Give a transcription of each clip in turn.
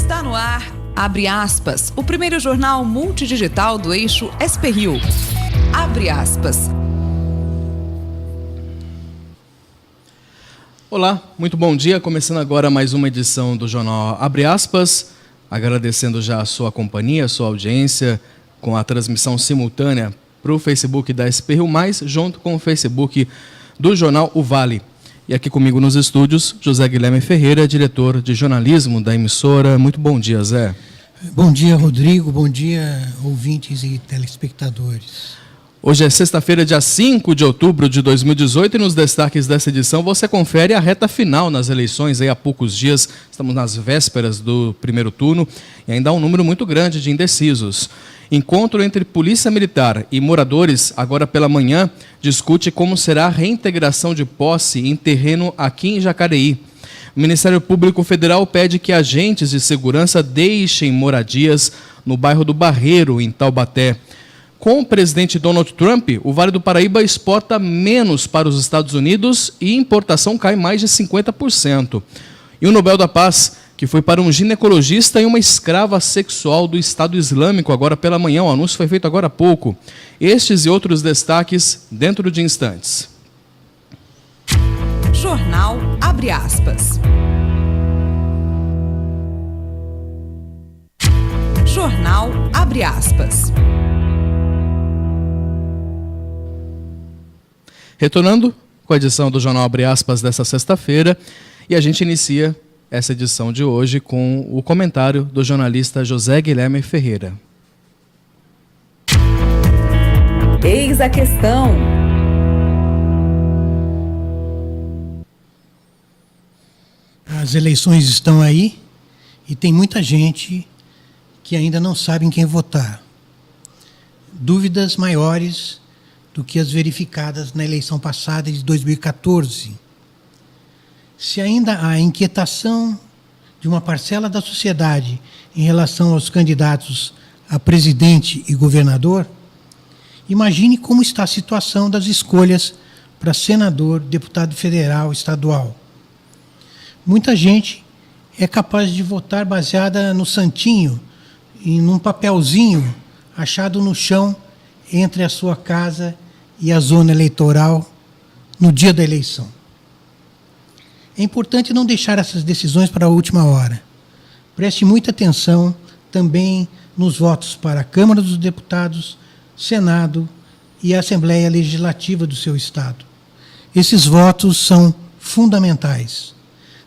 Está no ar, abre aspas, o primeiro jornal multidigital do eixo SP-Rio. Abre aspas. Olá, muito bom dia. Começando agora mais uma edição do jornal Abre aspas. Agradecendo já a sua companhia, a sua audiência, com a transmissão simultânea para o Facebook da SP-Rio+, junto com o Facebook do jornal O Vale. E aqui comigo nos estúdios, José Guilherme Ferreira, diretor de jornalismo da emissora. Muito bom dia, Zé. Bom dia, Rodrigo. Bom dia, ouvintes e telespectadores. Hoje é sexta-feira, dia 5 de outubro de 2018, e nos destaques dessa edição você confere a reta final nas eleições. Aí há poucos dias, estamos nas vésperas do primeiro turno, e ainda há um número muito grande de indecisos. Encontro entre Polícia Militar e moradores, agora pela manhã, discute como será a reintegração de posse em terreno aqui em Jacareí. O Ministério Público Federal pede que agentes de segurança deixem moradias no bairro do Barreiro, em Taubaté. Com o presidente Donald Trump, o Vale do Paraíba exporta menos para os Estados Unidos e importação cai mais de 50%. E o Nobel da Paz, que foi para um ginecologista e uma escrava sexual do Estado Islâmico agora pela manhã. O anúncio foi feito agora há pouco. Estes e outros destaques dentro de instantes. Jornal Abre aspas. Jornal Abre aspas. Retornando com a edição do Jornal Abre aspas dessa sexta-feira, e a gente inicia essa edição de hoje com o comentário do jornalista José Guilherme Ferreira. Eis a questão. As eleições estão aí e tem muita gente que ainda não sabe em quem votar. Dúvidas maiores do que as verificadas na eleição passada de 2014. Se ainda há inquietação de uma parcela da sociedade em relação aos candidatos a presidente e governador, imagine como está a situação das escolhas para senador, deputado federal, estadual. Muita gente é capaz de votar baseada no santinho e num papelzinho achado no chão entre a sua casa e a zona eleitoral no dia da eleição. É importante não deixar essas decisões para a última hora. Preste muita atenção também nos votos para a Câmara dos Deputados, Senado e a Assembleia Legislativa do seu Estado. Esses votos são fundamentais.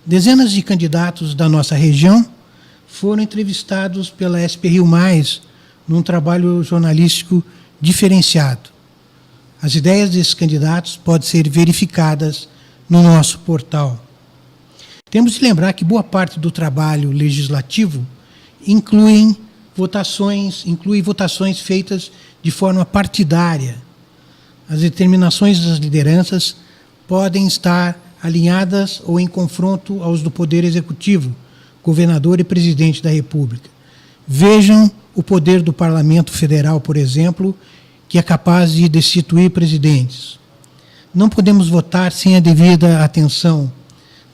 Dezenas de candidatos da nossa região foram entrevistados pela SP-Rio+, num trabalho jornalístico diferenciado. As ideias desses candidatos podem ser verificadas no nosso portal. Temos de lembrar que boa parte do trabalho legislativo inclui votações feitas de forma partidária. As determinações das lideranças podem estar alinhadas ou em confronto aos do Poder Executivo, governador e presidente da República. Vejam o poder do Parlamento Federal, por exemplo, que é capaz de destituir presidentes. Não podemos votar sem a devida atenção.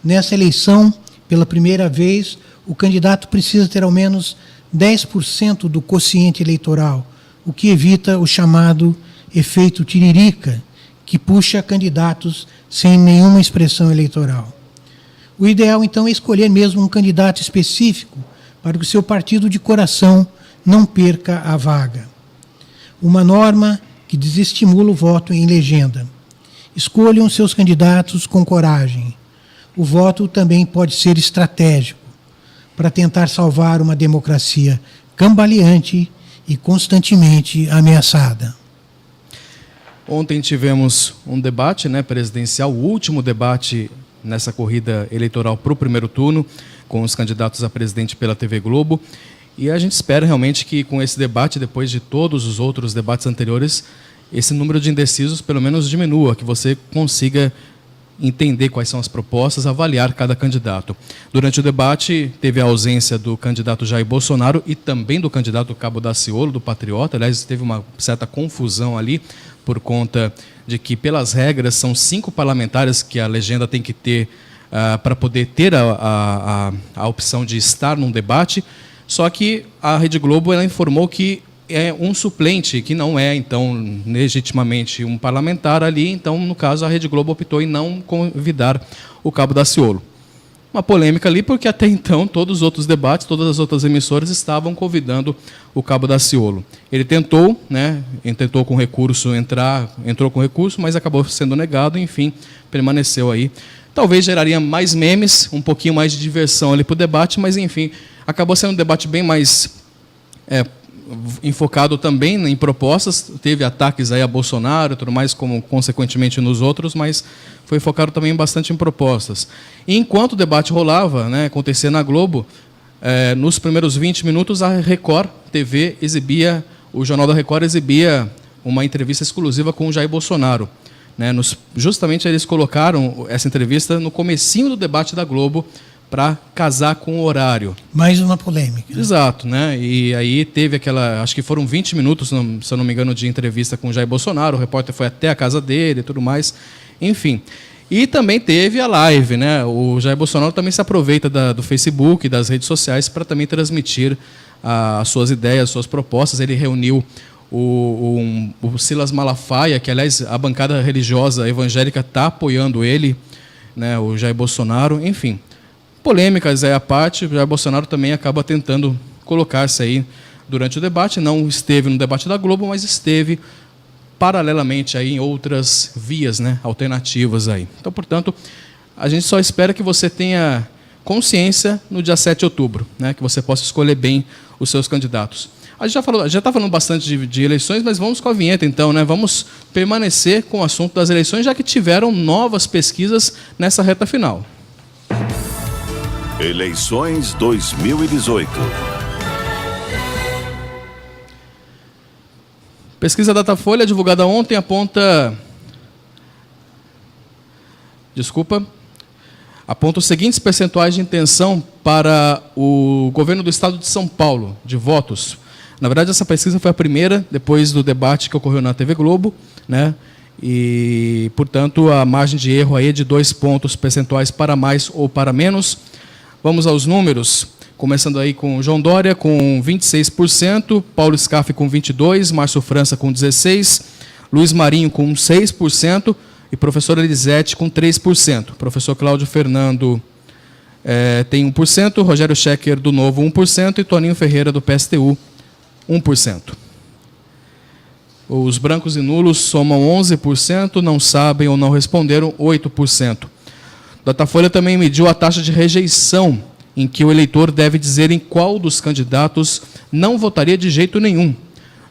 Nessa eleição, pela primeira vez, o candidato precisa ter ao menos 10% do quociente eleitoral, o que evita o chamado efeito tiririca, que puxa candidatos sem nenhuma expressão eleitoral. O ideal, então, é escolher mesmo um candidato específico para que o seu partido de coração não perca a vaga. Uma norma que desestimula o voto em legenda. Escolham seus candidatos com coragem. O voto também pode ser estratégico para tentar salvar uma democracia cambaleante e constantemente ameaçada. Ontem tivemos um debate presidencial, o último debate nessa corrida eleitoral para o primeiro turno, com os candidatos a presidente pela TV Globo. E a gente espera realmente que com esse debate, depois de todos os outros debates anteriores, esse número de indecisos pelo menos diminua, que você consiga entender quais são as propostas, avaliar cada candidato. Durante o debate, teve a ausência do candidato Jair Bolsonaro e também do candidato Cabo Daciolo, do Patriota. Aliás, teve uma certa confusão ali, por conta de que, pelas regras, são 5 parlamentares que a legenda tem que ter para poder ter a opção de estar num debate, só que a Rede Globo ela informou que é um suplente, que não é, então, legitimamente um parlamentar ali, então, no caso, a Rede Globo optou em não convidar o Cabo Daciolo. Uma polêmica ali, porque até então todos os outros debates, todas as outras emissoras estavam convidando o Cabo Daciolo. Ele tentou, né, tentou com recurso entrou com recurso, mas acabou sendo negado, enfim, permaneceu aí. Talvez geraria mais memes, um pouquinho mais de diversão ali para o debate, mas enfim, acabou sendo um debate bem mais enfocado também em propostas, teve ataques aí a Bolsonaro e tudo mais, como consequentemente nos outros, mas foi focado também bastante em propostas. E enquanto o debate rolava, né, acontecia na Globo, nos primeiros 20 minutos a Record TV exibia, o Jornal da Record exibia uma entrevista exclusiva com o Jair Bolsonaro. Né, justamente eles colocaram essa entrevista no comecinho do debate da Globo, para casar com o horário. Mais uma polêmica. Exato, né? E aí teve aquela, acho que foram 20 minutos, se eu não me engano, de entrevista com o Jair Bolsonaro, o repórter foi até a casa dele e tudo mais, enfim. E também teve a live, né? O Jair Bolsonaro também se aproveita do Facebook, das redes sociais, para também transmitir as suas ideias, as suas propostas. Ele reuniu o Silas Malafaia, que, aliás, a bancada religiosa evangélica está apoiando ele, né? O Jair Bolsonaro, enfim. Polêmicas à parte, o Jair Bolsonaro também acaba tentando colocar-se aí durante o debate, não esteve no debate da Globo, mas esteve paralelamente aí em outras vias, né, alternativas aí. Então, portanto, a gente só espera que você tenha consciência no dia 7 de outubro, né, que você possa escolher bem os seus candidatos. A gente já está falando bastante de eleições, mas vamos com a vinheta então, né? Vamos permanecer com o assunto das eleições, já que tiveram novas pesquisas nessa reta final. Eleições 2018. Pesquisa Datafolha, divulgada ontem, aponta os seguintes percentuais de intenção para o governo do estado de São Paulo, de votos. Na verdade, essa pesquisa foi a primeira, depois do debate que ocorreu na TV Globo, né? E, portanto, a margem de erro aí é de 2 pontos percentuais para mais ou para menos. Vamos aos números, começando aí com João Dória com 26%, Paulo Scaff com 22%, Márcio França com 16%, Luiz Marinho com 6% e professor Elisete com 3%. Professor Cláudio Fernando tem 1%, Rogério Schecker do Novo 1% e Toninho Ferreira do PSTU 1%. Os brancos e nulos somam 11%, não sabem ou não responderam 8%. Datafolha também mediu a taxa de rejeição, em que o eleitor deve dizer em qual dos candidatos não votaria de jeito nenhum.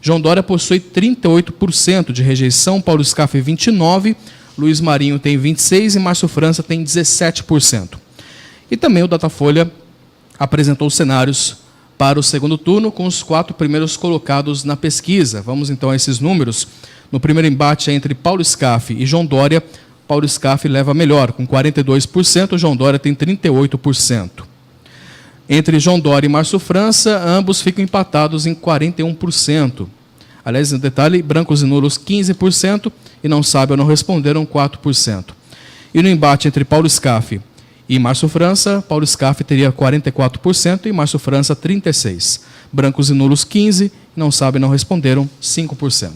João Dória possui 38% de rejeição, Paulo Scaff 29%, Luiz Marinho tem 26% e Márcio França tem 17%. E também o Datafolha apresentou cenários para o segundo turno, com os 4 primeiros colocados na pesquisa. Vamos então a esses números. No primeiro embate entre Paulo Scaff e João Dória, Paulo Scaff leva melhor, com 42%, João Dória tem 38%. Entre João Dória e Márcio França, ambos ficam empatados em 41%. Aliás, no detalhe, brancos e nulos 15% e não sabem ou não responderam 4%. E no embate entre Paulo Scaff e Márcio França, Paulo Scaff teria 44% e Márcio França 36%. Brancos e nulos 15% e não sabem ou não responderam 5%.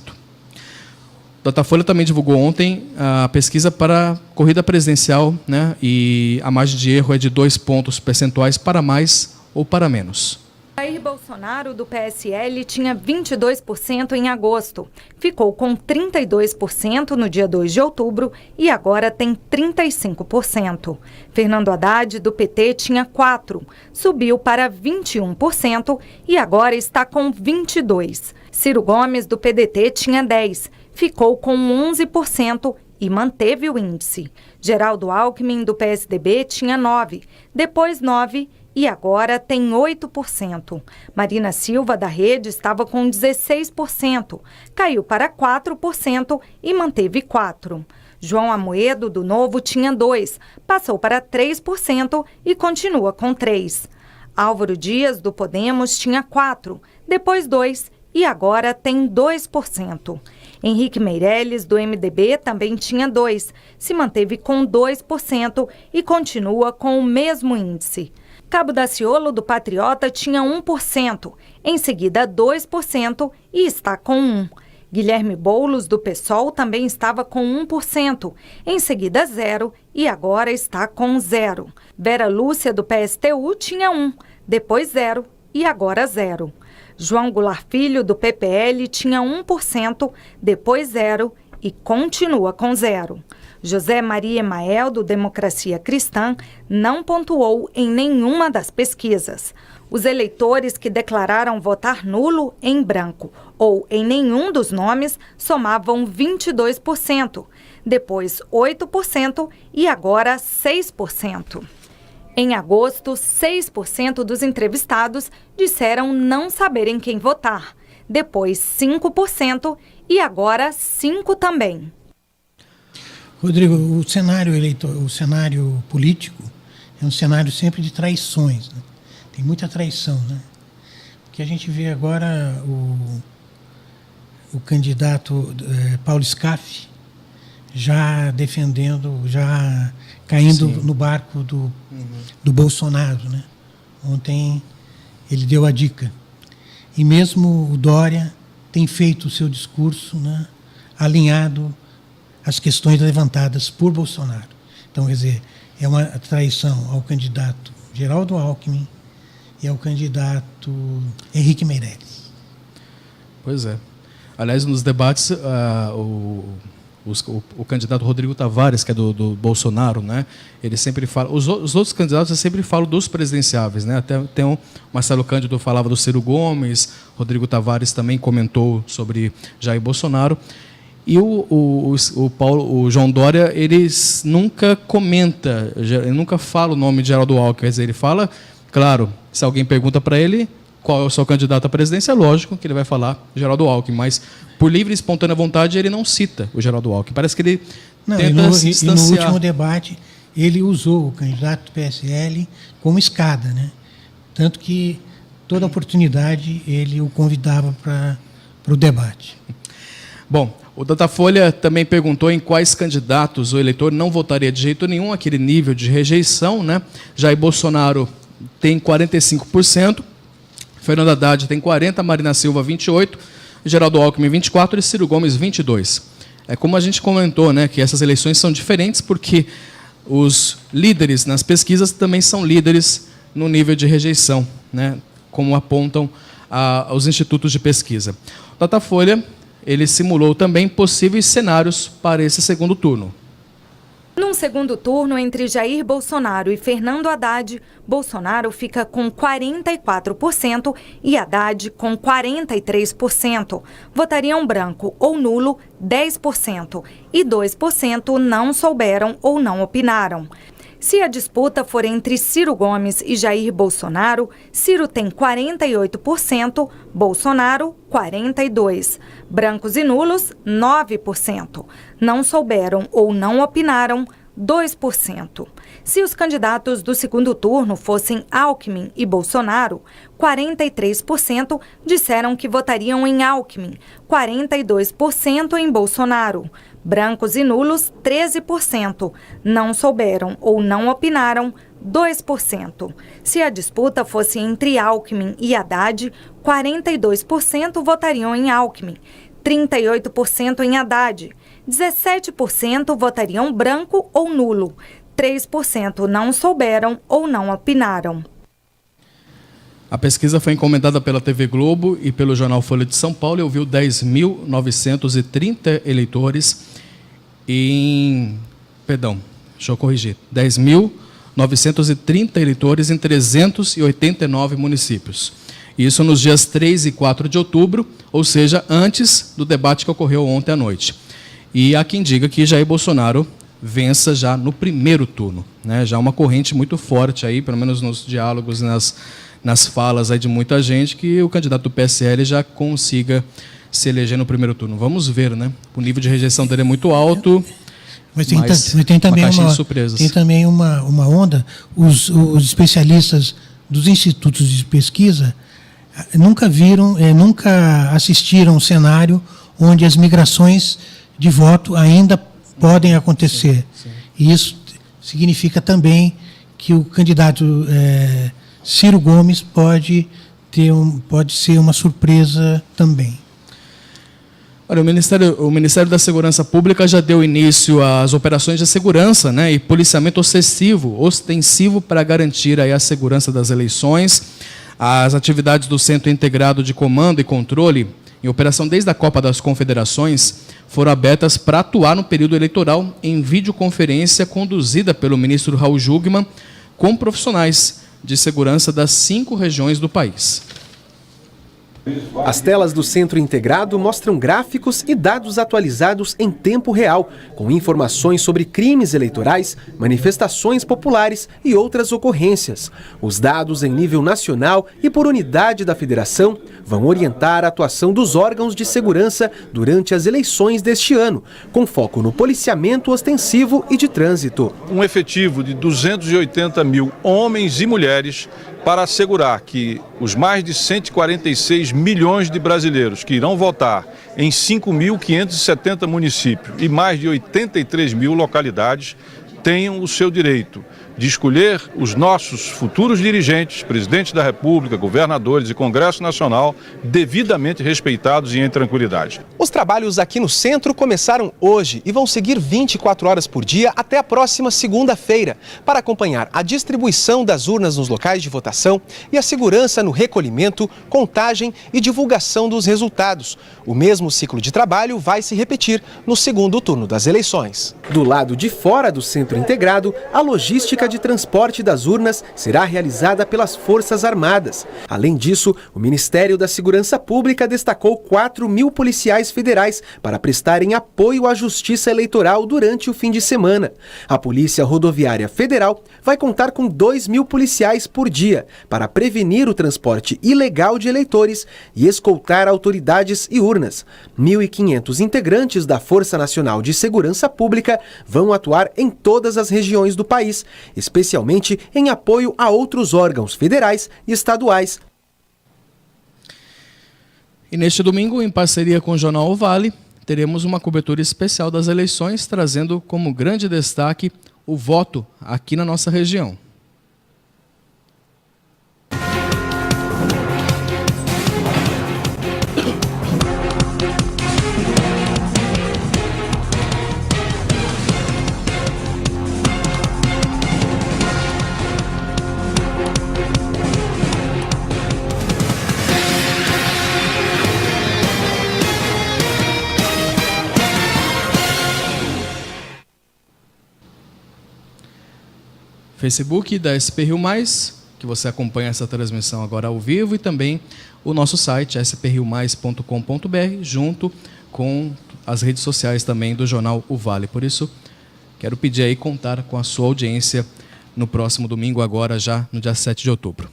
Datafolha também divulgou ontem a pesquisa para a corrida presidencial, né, e a margem de erro é de 2 pontos percentuais para mais ou para menos. Jair Bolsonaro, do PSL, tinha 22% em agosto. Ficou com 32% no dia 2 de outubro e agora tem 35%. Fernando Haddad, do PT, tinha 4%. Subiu para 21% e agora está com 22%. Ciro Gomes, do PDT, tinha 10%. Ficou com 11% e manteve o índice. Geraldo Alckmin, do PSDB, tinha 9%, depois 9% e agora tem 8%. Marina Silva, da Rede, estava com 16%, caiu para 4% e manteve 4%. João Amoedo, do Novo, tinha 2%, passou para 3% e continua com 3%. Álvaro Dias, do Podemos, tinha 4%, depois 2% e agora tem 2%. Henrique Meirelles, do MDB, também tinha 2%, se manteve com 2% e continua com o mesmo índice. Cabo Daciolo, do Patriota, tinha 1%, em seguida 2% e está com 1%. Guilherme Boulos, do PSOL, também estava com 1%, em seguida 0% e agora está com 0%. Vera Lúcia, do PSTU, tinha 1%, depois 0% e agora 0%. João Goulart Filho, do PPL, tinha 1%, depois 0% e continua com 0%. José Maria Emael, do Democracia Cristã, não pontuou em nenhuma das pesquisas. Os eleitores que declararam votar nulo, em branco ou em nenhum dos nomes somavam 22%, depois 8% e agora 6%. Em agosto, 6% dos entrevistados disseram não saberem quem votar, depois 5% e agora 5% também. Rodrigo, o cenário político é um cenário sempre de traições, né? Tem muita traição, né? Porque a gente vê agora o candidato Paulo Scaff já defendendo, já caindo no barco do Bolsonaro, né? Ontem ele deu a dica. E mesmo o Dória tem feito o seu discurso, né, alinhado às questões levantadas por Bolsonaro. Então, quer dizer, é uma traição ao candidato Geraldo Alckmin e ao candidato Henrique Meirelles. Pois é. Aliás, nos debates, o candidato Rodrigo Tavares, que é do Bolsonaro, né, ele sempre fala... Os outros candidatos sempre falam dos presidenciáveis, né? Até tem o Marcelo Cândido falava do Ciro Gomes, Rodrigo Tavares também comentou sobre Jair Bolsonaro. E o João Dória, ele nunca comenta, ele nunca fala o nome de Geraldo Alckmin. Quer dizer, ele fala, claro, se alguém pergunta para ele qual é o seu candidato à presidência, é lógico que ele vai falar Geraldo Alckmin, mas por livre e espontânea vontade ele não cita o Geraldo Alckmin. Parece que ele tenta se distanciar. E no último debate ele usou o candidato do PSL como escada, né? Tanto que toda oportunidade ele o convidava para o debate. Bom, o Datafolha também perguntou em quais candidatos o eleitor não votaria de jeito nenhum, aquele nível de rejeição, né? Jair Bolsonaro tem 45%, Fernando Haddad tem 40%, Marina Silva 28%, Geraldo Alckmin 24% e Ciro Gomes 22%. É como a gente comentou, né, que essas eleições são diferentes porque os líderes nas pesquisas também são líderes no nível de rejeição, né, como apontam os institutos de pesquisa. O Datafolha ele simulou também possíveis cenários para esse segundo turno. Num segundo turno entre Jair Bolsonaro e Fernando Haddad, Bolsonaro fica com 44% e Haddad com 43%. Votariam branco ou nulo 10% e 2% não souberam ou não opinaram. Se a disputa for entre Ciro Gomes e Jair Bolsonaro, Ciro tem 48%, Bolsonaro 42%. Brancos e nulos, 9%. Não souberam ou não opinaram, 2%. Se os candidatos do segundo turno fossem Alckmin e Bolsonaro, 43% disseram que votariam em Alckmin, 42% em Bolsonaro. Brancos e nulos, 13%. Não souberam ou não opinaram, 2%. Se a disputa fosse entre Alckmin e Haddad, 42% votariam em Alckmin, 38% em Haddad, 17% votariam branco ou nulo, 3% não souberam ou não opinaram. A pesquisa foi encomendada pela TV Globo e pelo jornal Folha de São Paulo e ouviu 10.930 eleitores Perdão, deixa eu corrigir. 10.930 eleitores em 389 municípios. Isso nos dias 3 e 4 de outubro, ou seja, antes do debate que ocorreu ontem à noite. E há quem diga que Jair Bolsonaro vença já no primeiro turno, né? Já uma corrente muito forte aí, pelo menos nos diálogos, nas falas aí de muita gente, que o candidato do PSL já consiga se eleger no primeiro turno. Vamos ver, né? O nível de rejeição dele é muito alto, mas tem também uma caixinha de surpresas. Tem também uma onda, os especialistas dos institutos de pesquisa nunca assistiram um cenário onde as migrações de voto ainda podem acontecer. Sim. E isso significa também que o candidato Ciro Gomes pode ser uma surpresa também. Olha, o Ministério da Segurança Pública já deu início às operações de segurança, né, e policiamento ostensivo para garantir aí a segurança das eleições. As atividades do Centro Integrado de Comando e Controle, em operação desde a Copa das Confederações, foram abertas para atuar no período eleitoral em videoconferência conduzida pelo ministro Raul Jungmann com profissionais de segurança das 5 regiões do país. As telas do Centro Integrado mostram gráficos e dados atualizados em tempo real, com informações sobre crimes eleitorais, manifestações populares e outras ocorrências. Os dados em nível nacional e por unidade da federação vão orientar a atuação dos órgãos de segurança durante as eleições deste ano, com foco no policiamento ostensivo e de trânsito. Um efetivo de 280 mil homens e mulheres para assegurar que os mais de 146 milhões de brasileiros que irão votar em 5.570 municípios e mais de 83 mil localidades tenham o seu direito de escolher os nossos futuros dirigentes, presidentes da República, governadores e Congresso Nacional, devidamente respeitados e em tranquilidade. Os trabalhos aqui no centro começaram hoje e vão seguir 24 horas por dia até a próxima segunda-feira, para acompanhar a distribuição das urnas nos locais de votação e a segurança no recolhimento, contagem e divulgação dos resultados. O mesmo ciclo de trabalho vai se repetir no segundo turno das eleições. Do lado de fora do Centro Integrado, a logística de transporte das urnas será realizada pelas Forças Armadas. Além disso, o Ministério da Segurança Pública destacou 4.000 policiais federais para prestarem apoio à Justiça Eleitoral durante o fim de semana. A Polícia Rodoviária Federal vai contar com 2.000 policiais por dia para prevenir o transporte ilegal de eleitores e escoltar autoridades e urnas. 1.500 integrantes da Força Nacional de Segurança Pública vão atuar em todas as regiões do país, especialmente em apoio a outros órgãos federais e estaduais. E neste domingo, em parceria com o Jornal O Vale, teremos uma cobertura especial das eleições, trazendo como grande destaque o voto aqui na nossa região. Facebook da SP Rio Mais, que você acompanha essa transmissão agora ao vivo, e também o nosso site spriomais.com.br, junto com as redes sociais também do Jornal O Vale. Por isso, quero pedir aí contar com a sua audiência no próximo domingo, agora já no dia 7 de outubro.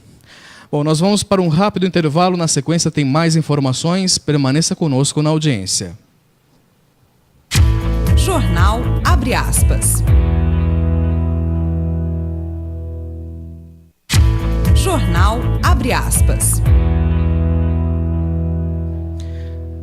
Bom, nós vamos para um rápido intervalo, na sequência tem mais informações, permaneça conosco na audiência. Jornal Abre Aspas. Jornal Abre Aspas.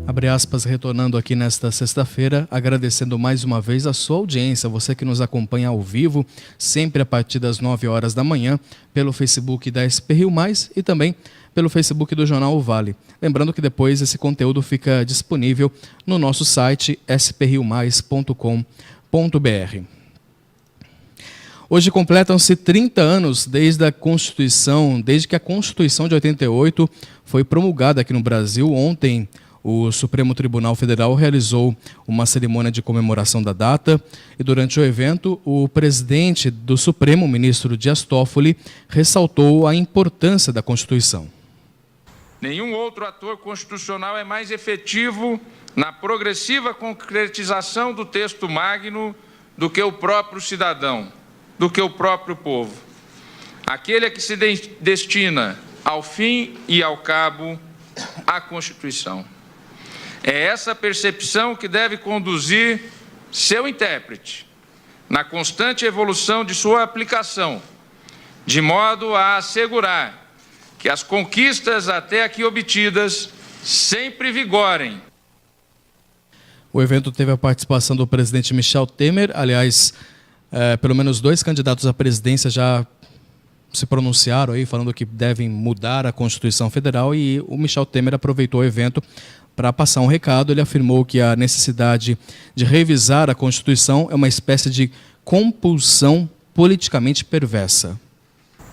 Abre aspas, retornando aqui nesta sexta-feira, agradecendo mais uma vez a sua audiência, você que nos acompanha ao vivo, sempre a partir das 9 horas da manhã, pelo Facebook da SP Rio Mais e também pelo Facebook do Jornal O Vale. Lembrando que depois esse conteúdo fica disponível no nosso site spriomais.com.br. Hoje completam-se 30 anos desde que a Constituição de 88 foi promulgada aqui no Brasil. Ontem, o Supremo Tribunal Federal realizou uma cerimônia de comemoração da data e, durante o evento, o presidente do Supremo, o ministro Dias Toffoli, ressaltou a importância da Constituição. Nenhum outro ator constitucional é mais efetivo na progressiva concretização do texto magno do que o próprio cidadão, do que o próprio povo. Aquele a que se destina, ao fim e ao cabo, a Constituição. É essa percepção que deve conduzir seu intérprete na constante evolução de sua aplicação, de modo a assegurar que as conquistas até aqui obtidas sempre vigorem O evento teve a participação do presidente Michel Temer. Aliás, pelo menos 2 candidatos à presidência já se pronunciaram aí, falando que devem mudar a Constituição Federal, e o Michel Temer aproveitou o evento para passar um recado. Ele afirmou que a necessidade de revisar a Constituição é uma espécie de compulsão politicamente perversa.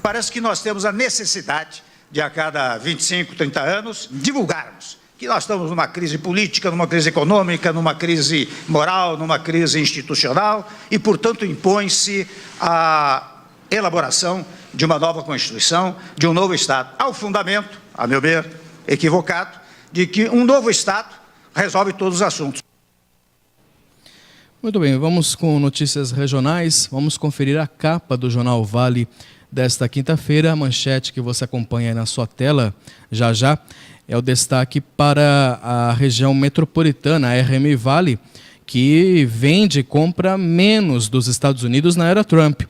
Parece que nós temos a necessidade de, a cada 25, 30 anos, divulgarmos que nós estamos numa crise política, numa crise econômica, numa crise moral, numa crise institucional e, portanto, impõe-se a elaboração de uma nova Constituição, de um novo Estado. Há o fundamento, a meu ver, equivocado, de que um novo Estado resolve todos os assuntos. Muito bem, vamos com notícias regionais. Vamos conferir a capa do Jornal Vale desta quinta-feira. A manchete que você acompanha aí na sua tela já já é o destaque para a região metropolitana, a RM Vale, que vende e compra menos dos Estados Unidos na era Trump.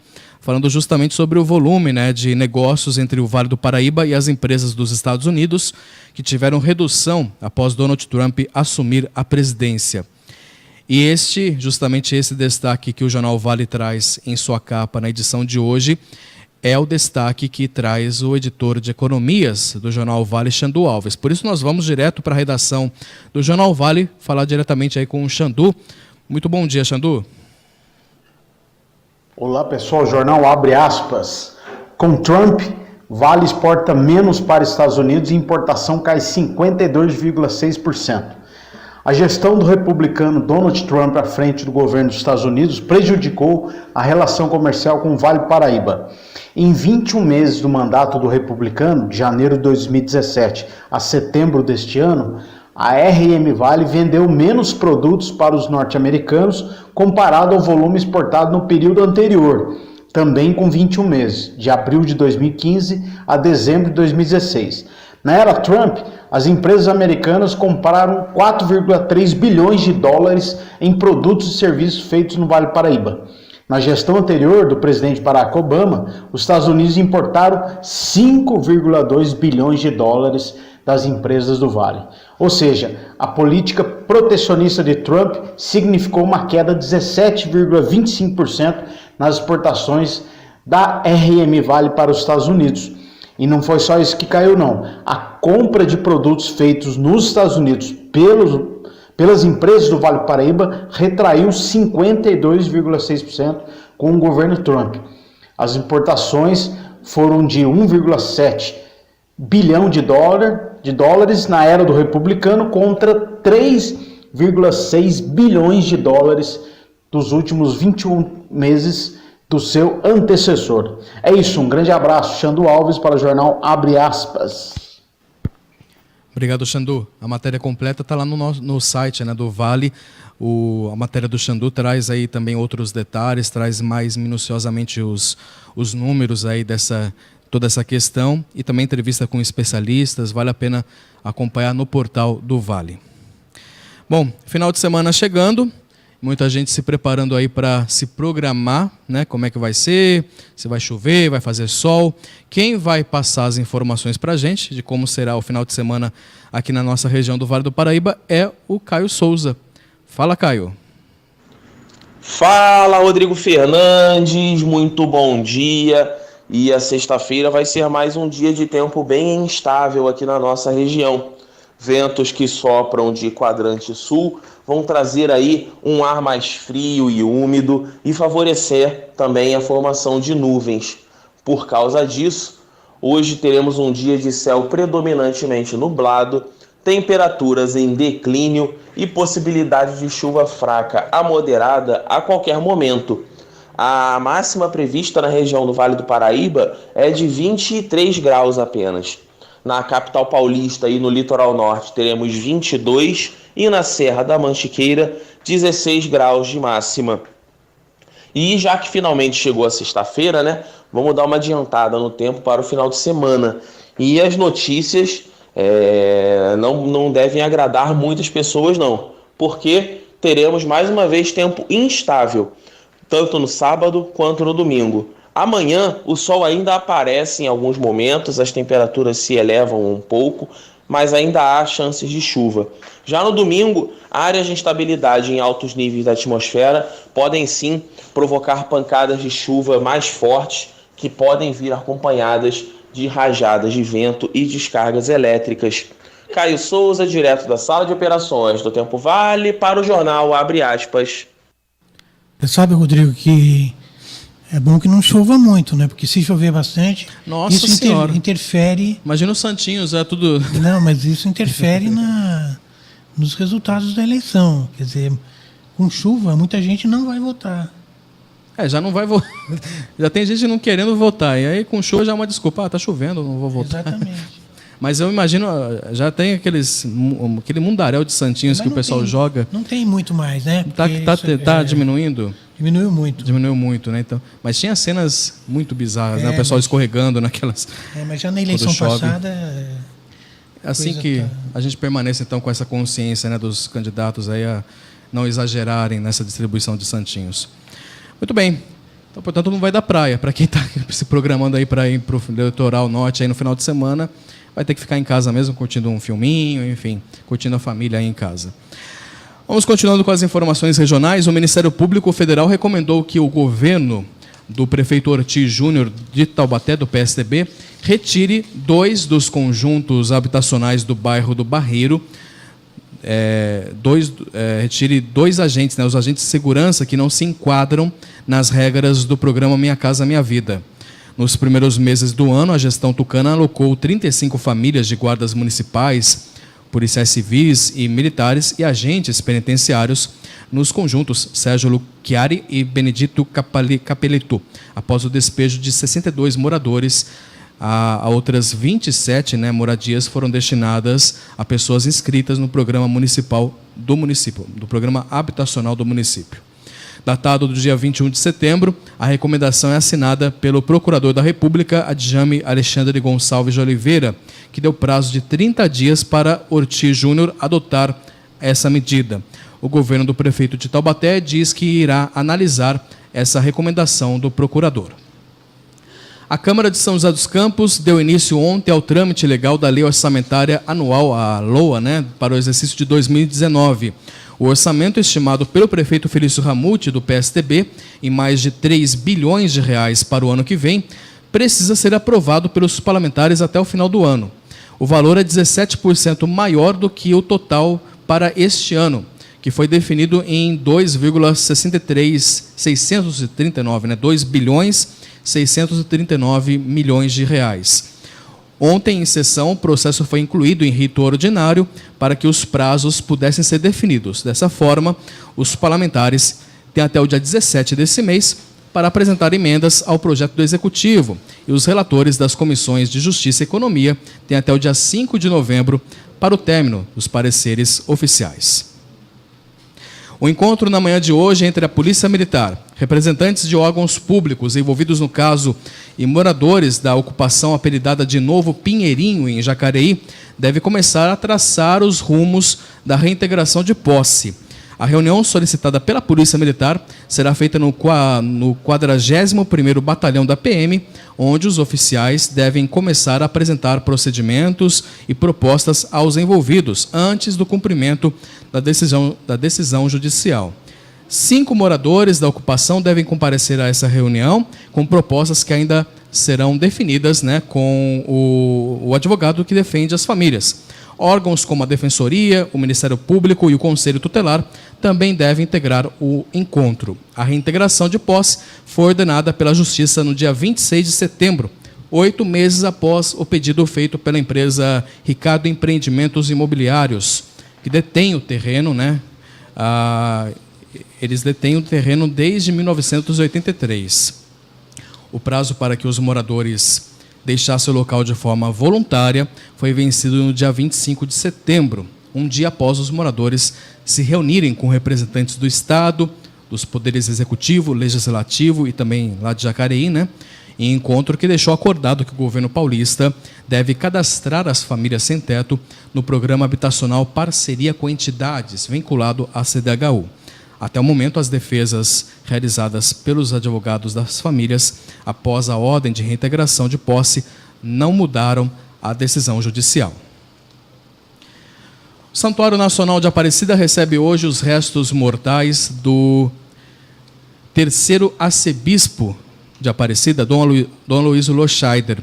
Falando justamente sobre o volume, de negócios entre o Vale do Paraíba e as empresas dos Estados Unidos, que tiveram redução após Donald Trump assumir a presidência. E justamente esse destaque que o Jornal Vale traz em sua capa na edição de hoje, é o destaque que traz o editor de economias do Jornal Vale, Xandu Alves. Por isso nós vamos direto para a redação do Jornal Vale, falar diretamente aí com o Xandu. Muito bom dia, Xandu. Olá pessoal, o jornal abre aspas. Com Trump, Vale exporta menos para Estados Unidos e importação cai 52,6%. A gestão do republicano Donald Trump à frente do governo dos Estados Unidos prejudicou a relação comercial com o Vale do Paraíba. Em 21 meses do mandato do republicano, de janeiro de 2017 a setembro deste ano, a RM Vale vendeu menos produtos para os norte-americanos comparado ao volume exportado no período anterior, também com 21 meses, de abril de 2015 a dezembro de 2016. Na era Trump, as empresas americanas compraram 4,3 bilhões de dólares em produtos e serviços feitos no Vale do Paraíba. Na gestão anterior do presidente Barack Obama, os Estados Unidos importaram 5,2 bilhões de dólares das empresas do Vale. Ou seja, a política protecionista de Trump significou uma queda de 17,25% nas exportações da RM Vale para os Estados Unidos. E não foi só isso que caiu, não. A compra de produtos feitos nos Estados Unidos pelas empresas do Vale do Paraíba retraiu 52,6% com o governo Trump. As importações foram de 1,7 bilhão de dólares na era do republicano contra 3,6 bilhões de dólares dos últimos 21 meses do seu antecessor. É isso, um grande abraço. Xandu Alves para o jornal Abre Aspas. Obrigado, Xandu. A matéria completa está lá no site do Vale. A matéria do Xandu traz aí também outros detalhes, traz mais minuciosamente os números aí toda essa questão e também entrevista com especialistas. Vale a pena acompanhar no portal do Vale. Bom, final de semana chegando. Muita gente se preparando aí para se programar, como é que vai ser, se vai chover, vai fazer sol. Quem vai passar as informações para a gente de como será o final de semana aqui na nossa região do Vale do Paraíba é o Caio Souza. Fala, Caio. Fala, Rodrigo Fernandes, muito bom dia. E a sexta-feira vai ser mais um dia de tempo bem instável aqui na nossa região. Ventos que sopram de quadrante sul vão trazer aí um ar mais frio e úmido e favorecer também a formação de nuvens. Por causa disso, hoje teremos um dia de céu predominantemente nublado, temperaturas em declínio e possibilidade de chuva fraca a moderada a qualquer momento. A máxima prevista na região do Vale do Paraíba é de 23 graus apenas. Na capital paulista e no litoral norte teremos 22 e na Serra da Mantiqueira 16 graus de máxima. E já que finalmente chegou a sexta-feira, vamos dar uma adiantada no tempo para o final de semana. E as notícias não devem agradar muitas pessoas não, porque teremos mais uma vez tempo instável, tanto no sábado quanto no domingo. Amanhã o sol ainda aparece em alguns momentos, as temperaturas se elevam um pouco, mas ainda há chances de chuva. Já no domingo, áreas de instabilidade em altos níveis da atmosfera podem sim provocar pancadas de chuva mais fortes, que podem vir acompanhadas de rajadas de vento e descargas elétricas. Caio Souza, direto da Sala de Operações do Tempo Vale, para o jornal Abre Aspas. Você sabe, Rodrigo, que é bom que não chova muito, né? Porque se chover bastante, Nossa isso Senhora. Interfere... Imagina os santinhos, é tudo... Não, mas isso interfere nos resultados da eleição. Quer dizer, com chuva, muita gente não vai votar. Já não vai votar. Já tem gente não querendo votar. E aí com chuva já é uma desculpa. Tá chovendo, não vou votar. Exatamente. Mas eu imagino, já tem aquele mundaréu de santinhos que o pessoal joga. Não tem muito mais, né? Tá diminuindo? Diminuiu muito. Diminuiu muito, né? Então, mas tinha cenas muito bizarras, né? O pessoal escorregando naquelas... mas já na eleição passada... É assim que a gente permanece, então, com essa consciência, né, dos candidatos aí a não exagerarem nessa distribuição de santinhos. Muito bem. Então, portanto, não vai dar praia. Para quem está se programando aí para ir para o Litoral Norte aí no final de semana, vai ter que ficar em casa mesmo, curtindo um filminho, enfim, curtindo a família aí em casa. Vamos continuando com as informações regionais. O Ministério Público Federal recomendou que o governo do prefeito Ortiz Júnior de Taubaté, do PSDB, retire 2 dos conjuntos habitacionais do bairro do Barreiro, retire 2 agentes, né, os agentes de segurança que não se enquadram nas regras do programa Minha Casa Minha Vida. Nos primeiros meses do ano, a gestão tucana alocou 35 famílias de guardas municipais, policiais civis e militares e agentes penitenciários nos conjuntos Sérgio Lucchiari e Benedito Capelletto, após o despejo de 62 moradores. A outras 27 moradias foram destinadas a pessoas inscritas no programa municipal do município, do programa habitacional do município. Datado do dia 21 de setembro, a recomendação é assinada pelo Procurador da República, Adjame Alexandre Gonçalves de Oliveira, que deu prazo de 30 dias para Ortiz Júnior adotar essa medida. O governo do prefeito de Taubaté diz que irá analisar essa recomendação do procurador. A Câmara de São José dos Campos deu início ontem ao trâmite legal da Lei Orçamentária Anual, a LOA, para o exercício de 2019. O orçamento estimado pelo prefeito Felício Ramute, do PSDB, em mais de 3 bilhões de reais para o ano que vem, precisa ser aprovado pelos parlamentares até o final do ano. O valor é 17% maior do que o total para este ano, que foi definido em 2,639, 2 bilhões 639 milhões de reais. Ontem, em sessão, o processo foi incluído em rito ordinário para que os prazos pudessem ser definidos. Dessa forma, os parlamentares têm até o dia 17 desse mês para apresentar emendas ao projeto do Executivo e os relatores das comissões de Justiça e Economia têm até o dia 5 de novembro para o término dos pareceres oficiais. O encontro na manhã de hoje entre a Polícia Militar, representantes de órgãos públicos envolvidos no caso e moradores da ocupação apelidada de Novo Pinheirinho, em Jacareí, deve começar a traçar os rumos da reintegração de posse. A reunião solicitada pela Polícia Militar será feita no 41º Batalhão da PM, onde os oficiais devem começar a apresentar procedimentos e propostas aos envolvidos antes do cumprimento da decisão judicial. 5 moradores da ocupação devem comparecer a essa reunião com propostas que ainda serão definidas com o advogado que defende as famílias. Órgãos como a Defensoria, o Ministério Público e o Conselho Tutelar também devem integrar o encontro. A reintegração de posse foi ordenada pela Justiça no dia 26 de setembro, 8 meses após o pedido feito pela empresa Ricardo Empreendimentos Imobiliários, que detém o terreno, eles detêm o terreno desde 1983. O prazo para que os moradores deixassem o local de forma voluntária foi vencido no dia 25 de setembro, um dia após os moradores se reunirem com representantes do Estado, dos poderes executivo, legislativo e também lá de Jacareí, em encontro que deixou acordado que o governo paulista deve cadastrar as famílias sem teto no programa habitacional Parceria com Entidades, vinculado à CDHU. Até o momento, as defesas realizadas pelos advogados das famílias após a ordem de reintegração de posse não mudaram a decisão judicial. O Santuário Nacional de Aparecida recebe hoje os restos mortais do terceiro arcebispo de Aparecida, Dom Aloysio Loscheider.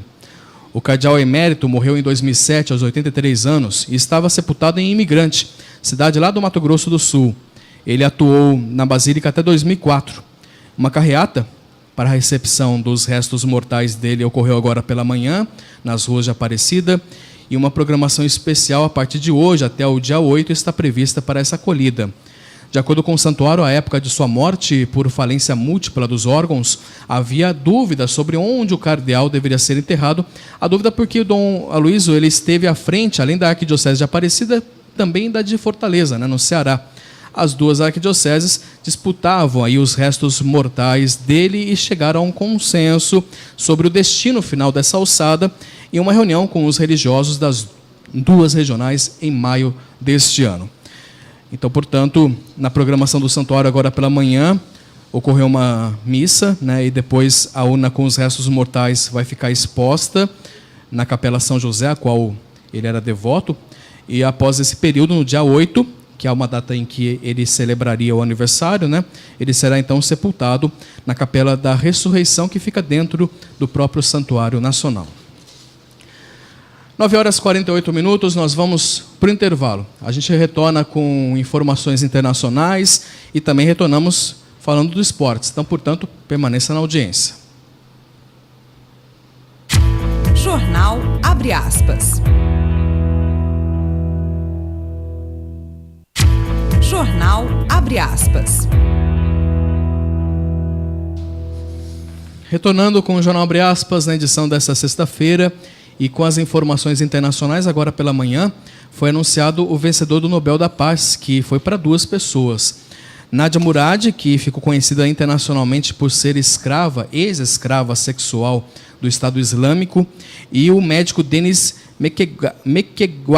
O cardeal emérito morreu em 2007, aos 83 anos, e estava sepultado em Imigrante, cidade lá do Mato Grosso do Sul. Ele atuou na Basílica até 2004. Uma carreata para a recepção dos restos mortais dele ocorreu agora pela manhã, nas ruas de Aparecida, e uma programação especial a partir de hoje até o dia 8 está prevista para essa acolhida. De acordo com o santuário, à época de sua morte por falência múltipla dos órgãos, havia dúvida sobre onde o cardeal deveria ser enterrado. A dúvida porque o Dom Aloysio ele esteve à frente, além da Arquidiocese de Aparecida, também da de Fortaleza, no Ceará. As duas arquidioceses disputavam aí os restos mortais dele e chegaram a um consenso sobre o destino final dessa alçada em uma reunião com os religiosos das duas regionais em maio deste ano. Então, portanto, na programação do santuário agora pela manhã, ocorreu uma missa, e depois a urna com os restos mortais vai ficar exposta na Capela São José, a qual ele era devoto, e após esse período, no dia 8, que é uma data em que ele celebraria o aniversário, ele será então sepultado na Capela da Ressurreição, que fica dentro do próprio Santuário Nacional. 9h48, nós vamos para o intervalo. A gente retorna com informações internacionais e também retornamos falando do esporte. Então, portanto, permaneça na audiência. Jornal Abre Aspas. Jornal Abre Aspas. Retornando com o Jornal Abre Aspas, na edição desta sexta-feira, e com as informações internacionais, agora pela manhã, foi anunciado o vencedor do Nobel da Paz, que foi para duas pessoas. Nadia Murad, que ficou conhecida internacionalmente por ser ex-escrava sexual do Estado Islâmico, e o médico Denis Mukwege.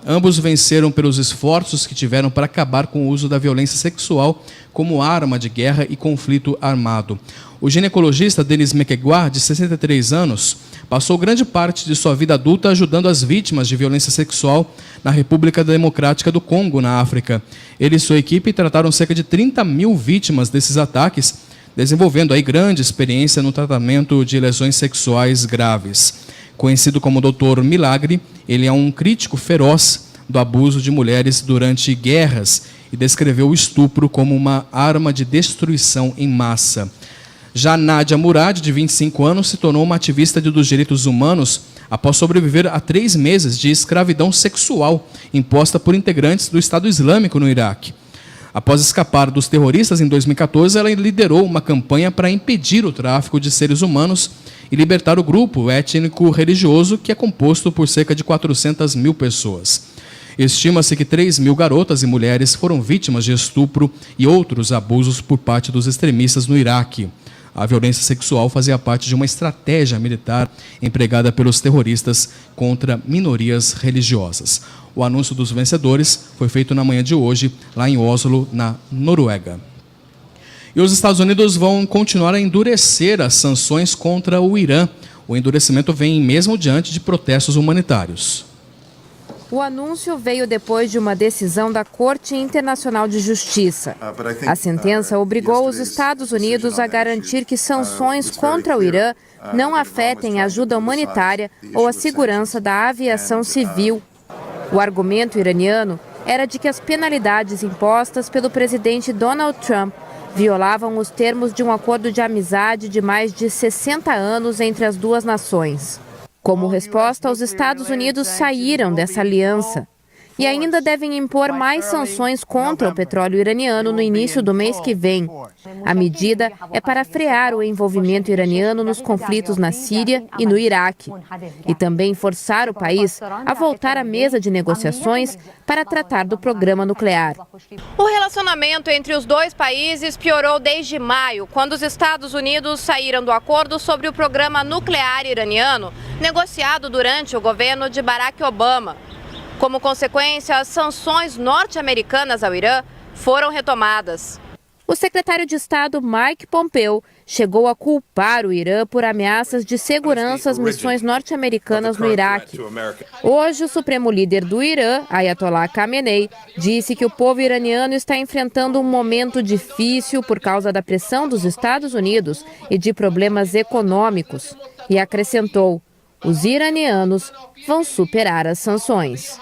Ambos venceram pelos esforços que tiveram para acabar com o uso da violência sexual como arma de guerra e conflito armado. O ginecologista Denis Mukwege, de 63 anos, passou grande parte de sua vida adulta ajudando as vítimas de violência sexual na República Democrática do Congo, na África. Ele e sua equipe trataram cerca de 30 mil vítimas desses ataques, desenvolvendo aí grande experiência no tratamento de lesões sexuais graves. Conhecido como Dr. Milagre, ele é um crítico feroz do abuso de mulheres durante guerras e descreveu o estupro como uma arma de destruição em massa. Já Nadia Murad, de 25 anos, se tornou uma ativista dos direitos humanos após sobreviver a 3 meses de escravidão sexual imposta por integrantes do Estado Islâmico no Iraque. Após escapar dos terroristas em 2014, ela liderou uma campanha para impedir o tráfico de seres humanos e libertar o grupo étnico-religioso, que é composto por cerca de 400 mil pessoas. Estima-se que 3 mil garotas e mulheres foram vítimas de estupro e outros abusos por parte dos extremistas no Iraque. A violência sexual fazia parte de uma estratégia militar empregada pelos terroristas contra minorias religiosas. O anúncio dos vencedores foi feito na manhã de hoje, lá em Oslo, na Noruega. E os Estados Unidos vão continuar a endurecer as sanções contra o Irã. O endurecimento vem mesmo diante de protestos humanitários. O anúncio veio depois de uma decisão da Corte Internacional de Justiça. A sentença obrigou os Estados Unidos a garantir que sanções contra o Irã não afetem a ajuda humanitária ou a segurança da aviação civil. O argumento iraniano era de que as penalidades impostas pelo presidente Donald Trump violavam os termos de um acordo de amizade de mais de 60 anos entre as duas nações. Como resposta, os Estados Unidos saíram dessa aliança e ainda devem impor mais sanções contra o petróleo iraniano no início do mês que vem. A medida é para frear o envolvimento iraniano nos conflitos na Síria e no Iraque e também forçar o país a voltar à mesa de negociações para tratar do programa nuclear. O relacionamento entre os dois países piorou desde maio, quando os Estados Unidos saíram do acordo sobre o programa nuclear iraniano, negociado durante o governo de Barack Obama. Como consequência, as sanções norte-americanas ao Irã foram retomadas. O secretário de Estado Mike Pompeo chegou a culpar o Irã por ameaças de segurança às missões norte-americanas no Iraque. Hoje, o supremo líder do Irã, Ayatollah Khamenei, disse que o povo iraniano está enfrentando um momento difícil por causa da pressão dos Estados Unidos e de problemas econômicos. E acrescentou: os iranianos vão superar as sanções.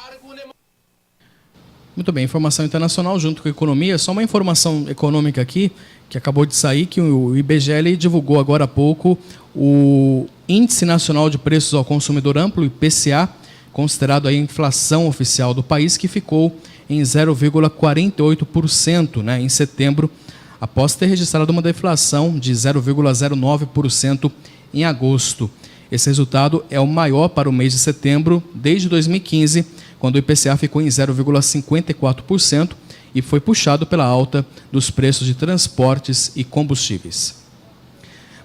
Muito bem, informação internacional junto com a economia. Só uma informação econômica aqui, que acabou de sair, que o IBGE divulgou agora há pouco o Índice Nacional de Preços ao Consumidor Amplo, IPCA, considerado a inflação oficial do país, que ficou em 0,48%, em setembro, após ter registrado uma deflação de 0,09% em agosto. Esse resultado é o maior para o mês de setembro desde 2015, quando o IPCA ficou em 0,54% e foi puxado pela alta dos preços de transportes e combustíveis.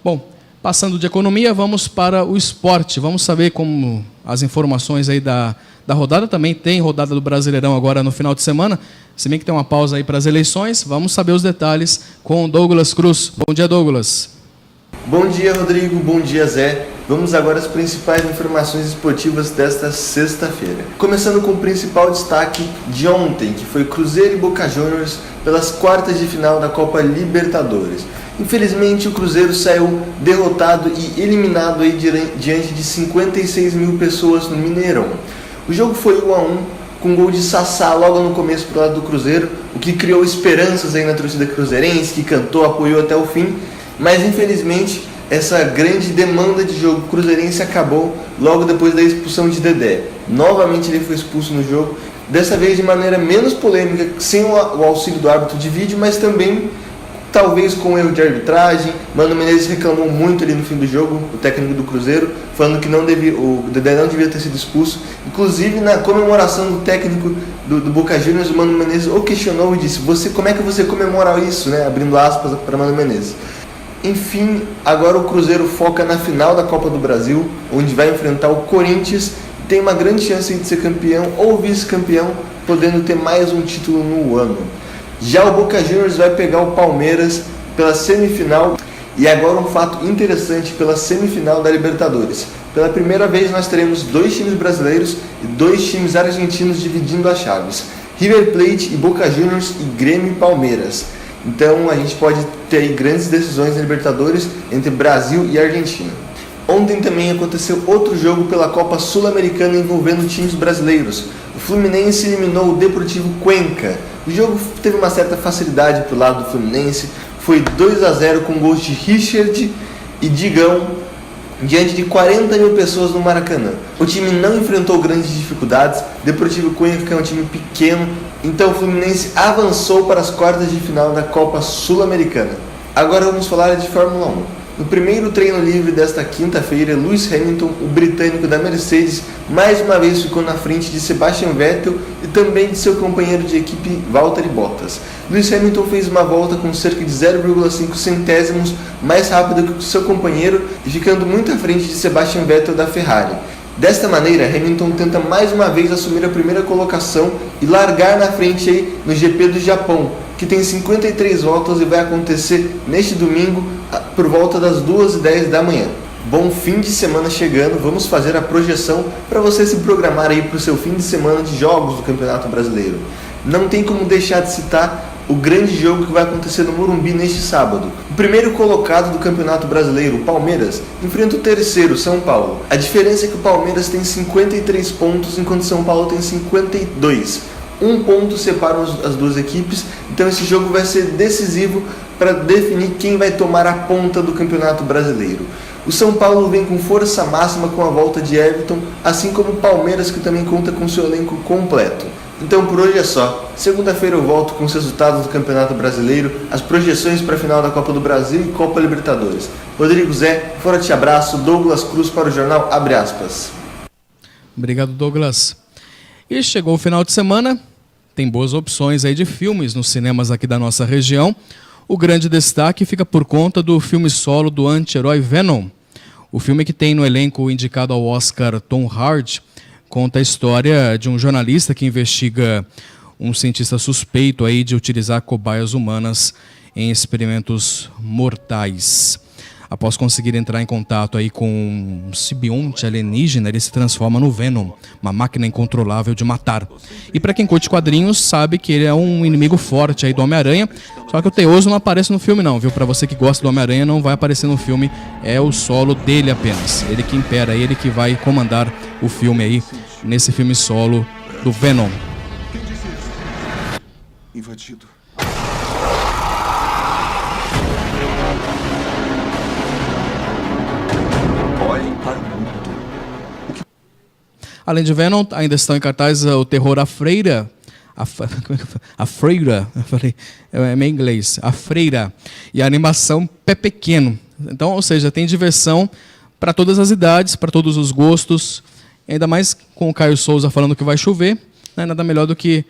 Bom, passando de economia, vamos para o esporte. Vamos saber como as informações aí da rodada. Também tem rodada do Brasileirão agora no final de semana. Se bem que tem uma pausa aí para as eleições, vamos saber os detalhes com o Douglas Cruz. Bom dia, Douglas. Bom dia, Rodrigo. Bom dia, Zé. Vamos agora às principais informações esportivas desta sexta-feira. Começando com o principal destaque de ontem, que foi Cruzeiro e Boca Juniors pelas quartas de final da Copa Libertadores. Infelizmente, o Cruzeiro saiu derrotado e eliminado aí diante de 56 mil pessoas no Mineirão. O jogo foi 1-1, com gol de Sassá logo no começo pro lado do Cruzeiro, o que criou esperanças aí na torcida cruzeirense, que cantou, apoiou até o fim, mas infelizmente essa grande demanda de jogo cruzeirense acabou logo depois da expulsão de Dedé. Novamente ele foi expulso no jogo, dessa vez de maneira menos polêmica, sem o auxílio do árbitro de vídeo, mas também talvez com erro de arbitragem. Mano Menezes reclamou muito ali no fim do jogo, o técnico do Cruzeiro, falando que o Dedé não devia ter sido expulso. Inclusive na comemoração do técnico do Boca Juniors, o Mano Menezes o questionou e disse: como é que você comemora isso, abrindo aspas para Mano Menezes. Enfim, agora o Cruzeiro foca na final da Copa do Brasil, onde vai enfrentar o Corinthians, e tem uma grande chance de ser campeão ou vice-campeão, podendo ter mais um título no ano. Já o Boca Juniors vai pegar o Palmeiras pela semifinal, e agora um fato interessante pela semifinal da Libertadores. Pela primeira vez nós teremos 2 times brasileiros e 2 times argentinos dividindo as chaves: River Plate e Boca Juniors e Grêmio e Palmeiras. Então a gente pode ter aí grandes decisões na Libertadores entre Brasil e Argentina. Ontem também aconteceu outro jogo pela Copa Sul-Americana envolvendo times brasileiros. O Fluminense eliminou o Deportivo Cuenca. O jogo teve uma certa facilidade para o lado do Fluminense. Foi 2-0 com gols de Richard e Digão, diante de 40 mil pessoas no Maracanã. O time não enfrentou grandes dificuldades. Deportivo Cuenca é um time pequeno, então o Fluminense avançou para as quartas de final da Copa Sul-Americana. Agora vamos falar de Fórmula 1. No primeiro treino livre desta quinta-feira, Lewis Hamilton, o britânico da Mercedes, mais uma vez ficou na frente de Sebastian Vettel e também de seu companheiro de equipe Valtteri Bottas. Lewis Hamilton fez uma volta com cerca de 0,5 centésimos mais rápida que o seu companheiro e ficando muito à frente de Sebastian Vettel da Ferrari. Desta maneira, Hamilton tenta mais uma vez assumir a primeira colocação e largar na frente aí no GP do Japão, que tem 53 voltas e vai acontecer neste domingo por volta das 2h10 da manhã. Bom fim de semana chegando, vamos fazer a projeção para você se programar aí para o seu fim de semana de jogos do Campeonato Brasileiro. Não tem como deixar de citar o grande jogo que vai acontecer no Morumbi neste sábado. O primeiro colocado do Campeonato Brasileiro, o Palmeiras, enfrenta o terceiro, São Paulo. A diferença é que o Palmeiras tem 53 pontos, enquanto o São Paulo tem 52. 1 ponto separa as duas equipes, então esse jogo vai ser decisivo para definir quem vai tomar a ponta do Campeonato Brasileiro. O São Paulo vem com força máxima com a volta de Everton, assim como o Palmeiras, que também conta com seu elenco completo. Então por hoje é só. Segunda-feira eu volto com os resultados do Campeonato Brasileiro, as projeções para a final da Copa do Brasil e Copa Libertadores. Rodrigo Zé, forte abraço, Douglas Cruz para o jornal Abre Aspas. Obrigado, Douglas. E chegou o final de semana, tem boas opções aí de filmes nos cinemas aqui da nossa região. O grande destaque fica por conta do filme solo do anti-herói Venom. O filme, que tem no elenco indicado ao Oscar Tom Hardy, conta a história de um jornalista que investiga um cientista suspeito aí de utilizar cobaias humanas em experimentos mortais. após conseguir entrar em contato aí com um simbionte alienígena, ele se transforma no Venom, uma máquina incontrolável de matar. E para quem curte quadrinhos, sabe que ele é um inimigo forte aí do Homem-Aranha, só que o Teioso não aparece no filme não, viu? Para você que gosta do Homem-Aranha, não vai aparecer no filme, é o solo dele apenas. Ele que impera, ele que vai comandar o filme aí, nesse filme solo do Venom. Invadido. Olhem para o mundo. Além de Venom, ainda estão em cartaz o terror A Freira. A Freira, eu falei, é meio inglês. A Freira. E a animação Pé Pequeno. Então, ou seja, tem diversão para todas as idades, para todos os gostos. Ainda mais com o Caio Souza falando que vai chover. Né? Nada melhor do que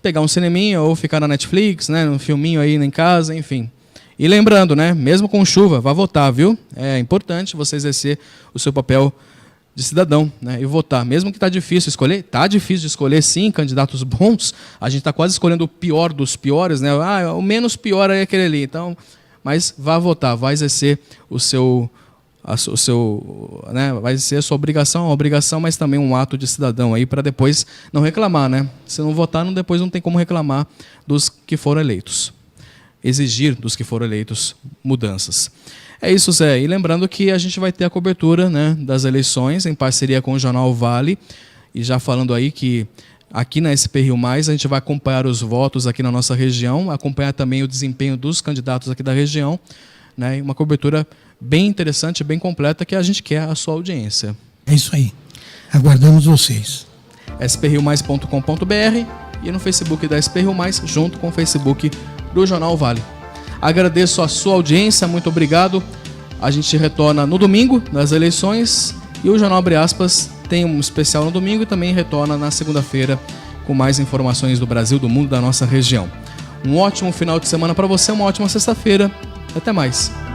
pegar um cineminha ou ficar na Netflix, né? Um filminho aí em casa, enfim. E lembrando, né? Mesmo com chuva, vá votar, viu? É importante você exercer o seu papel de cidadão, né? E votar. Mesmo que tá difícil escolher, tá difícil de escolher sim, candidatos bons. A gente tá quase escolhendo o pior dos piores, né? Ah, o menos pior é aquele ali. Então, mas vá votar, vai exercer né, vai ser a sua obrigação, mas também um ato de cidadão aí para depois não reclamar, né? Se não votar, depois não tem como reclamar dos que foram eleitos. Exigir dos que foram eleitos mudanças. É isso, Zé. E lembrando que a gente vai ter a cobertura, né, das eleições em parceria com o Jornal Vale. E já falando aí que aqui na SP Rio Mais a gente vai acompanhar os votos aqui na nossa região, acompanhar também o desempenho dos candidatos aqui da região, né? Uma cobertura bem interessante, bem completa, que a gente quer a sua audiência. É isso aí. Aguardamos vocês. sprriomais.com.br e no Facebook da SP Rio Mais, junto com o Facebook do Jornal Vale. Agradeço a sua audiência, muito obrigado. A gente retorna no domingo, nas eleições, e o Jornal Abre Aspas tem um especial no domingo e também retorna na segunda-feira com mais informações do Brasil, do mundo, da nossa região. Um ótimo final de semana para você, uma ótima sexta-feira. Até mais.